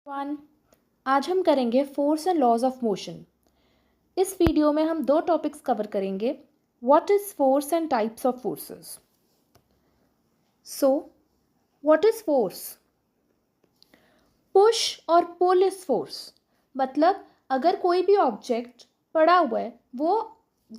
One आज हम करेंगे force and laws of motion. इस वीडियो में हम दो टॉपिक्स कवर करेंगे। What is force and types of forces. So what is force? Push और पुल इज फोर्स। मतलब अगर कोई भी ऑब्जेक्ट पड़ा हुआ है वो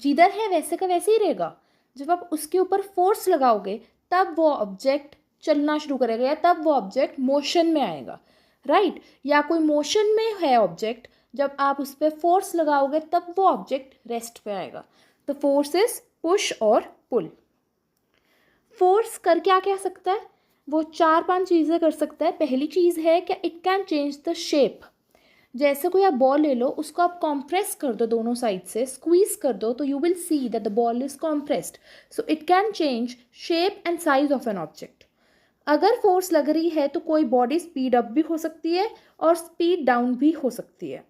जिधर है वैसे का वैसे ही रहेगा। जब आप उसके ऊपर फोर्स लगाओगे तब वो ऑब्जेक्ट चलना शुरू करेगा या तब वो ऑब्जेक्ट मोशन में आएगा, राइट? या कोई मोशन में है ऑब्जेक्ट, जब आप उस पर फोर्स लगाओगे तब वो ऑब्जेक्ट रेस्ट पे आएगा। तो फोर्स इज पुश और पुल। फोर्स कर क्या क्या सकता है? वो 4-5 चीज़ें कर सकता है। पहली चीज़ है कि it can change the shape. जैसे कोई आप बॉल ले लो, उसको आप कॉम्प्रेस कर दो दोनों साइड से, स्क्वीज कर दो, तो you will see that the ball is compressed. So it can change shape and size of an object. अगर फोर्स लग रही है तो कोई बॉडी स्पीड अप भी हो सकती है और स्पीड डाउन भी हो सकती है।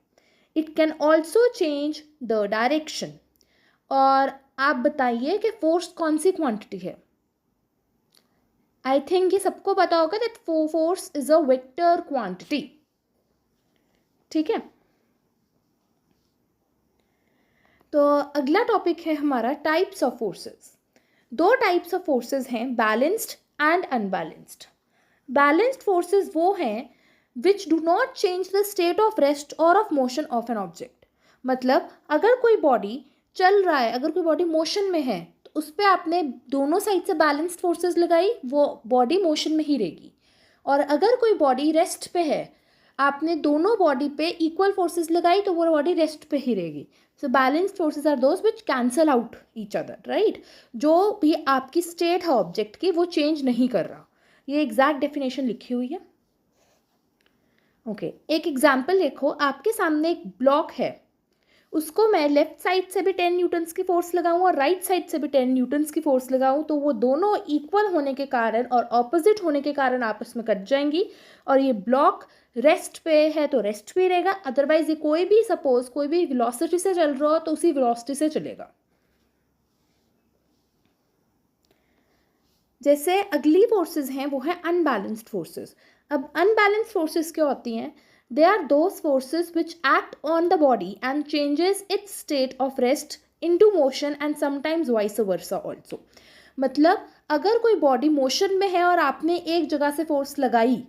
It can also change the direction. और आप बताइए कि फोर्स कौन सी क्वांटिटी है? आई थिंक ये सबको पता होगा that force is a vector quantity. ठीक है, तो अगला टॉपिक है हमारा टाइप्स ऑफ फोर्सेस। दो टाइप्स ऑफ फोर्सेस हैं, balanced and unbalanced. Balanced forces वो हैं which do not change the state of rest और of motion of an object. मतलब अगर कोई बॉडी चल रहा है, अगर कोई बॉडी मोशन में है, तो उस पर आपने दोनों साइड से बैलेंस्ड फोर्सेस लगाई, वो बॉडी मोशन में ही रहेगी। और अगर कोई बॉडी रेस्ट पे है, आपने दोनों बॉडी पे इक्वल फोर्सेस लगाई, तो वो बॉडी रेस्ट पे ही रहेगी। So balanced forces are those which cancel out each other, right? जो भी आपकी स्टेट है ऑब्जेक्ट की वो चेंज नहीं कर रहा। ये एग्जैक्ट डेफिनेशन लिखी हुई है। ओके, एक एग्जाम्पल देखो, आपके सामने एक ब्लॉक है, उसको मैं लेफ्ट साइड से भी 10 न्यूटन्स की फोर्स लगाऊं और राइट साइड से भी 10 न्यूटन्स की फोर्स लगाऊं, तो वो दोनों इक्वल होने के कारण और ऑपोजिट होने के कारण आपस में कट जाएंगी। और ये ब्लॉक रेस्ट पे है तो रेस्ट पे रहेगा, अदरवाइज ये कोई भी सपोज कोई भी वेलोसिटी से चल रहा हो तो उसी वेलोसिटी से चलेगा। जैसे अगली फोर्सेस हैं वो है अनबैलेंस्ड फोर्सेस। अब अनबैलेंस्ड फोर्सेस क्या होती हैं? They are those forces which act on the body and changes its state of rest into motion and sometimes vice versa also. मतलब अगर कोई बॉडी मोशन में है और आपने एक जगह से फोर्स लगाई,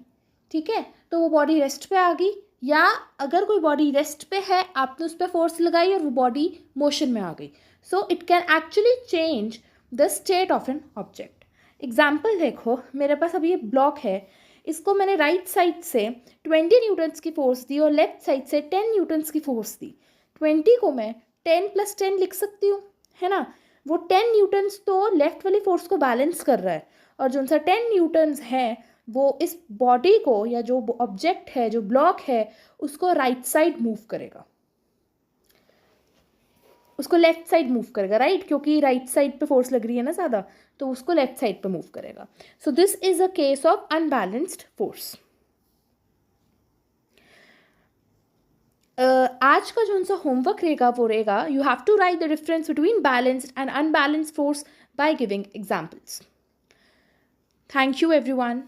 ठीक है, तो वो बॉडी रेस्ट पे आ गई। या अगर कोई बॉडी रेस्ट पे है, आपने उस पर फोर्स लगाई और वो बॉडी मोशन में आ गई। So it can actually change the state of an object. Example देखो, मेरे पास अभी ये ब्लॉक है, इसको मैंने राइट साइड से 20 न्यूटन्स की फोर्स दी और लेफ्ट साइड से 10 न्यूटन्स की फोर्स दी। 20 को मैं 10 + 10 लिख सकती हूँ, है ना? वो 10 न्यूटन्स तो लेफ्ट वाली फोर्स को बैलेंस कर रहा है, और जो सा 10 न्यूटन्स है वो इस बॉडी को या जो ऑब्जेक्ट है, जो ब्लॉक है, उसको राइट साइड मूव करेगा, उसको लेफ्ट साइड मूव करेगा, राइट? क्योंकि राइट साइड पे फोर्स लग रही है ना ज़्यादा, तो उसको लेफ्ट साइड पे मूव करेगा। So this is a case of unbalanced force. आज का जो सा होमवर्क रहेगा वो रहेगा, you have to write the difference between balanced and unbalanced force by giving examples. Thank you everyone.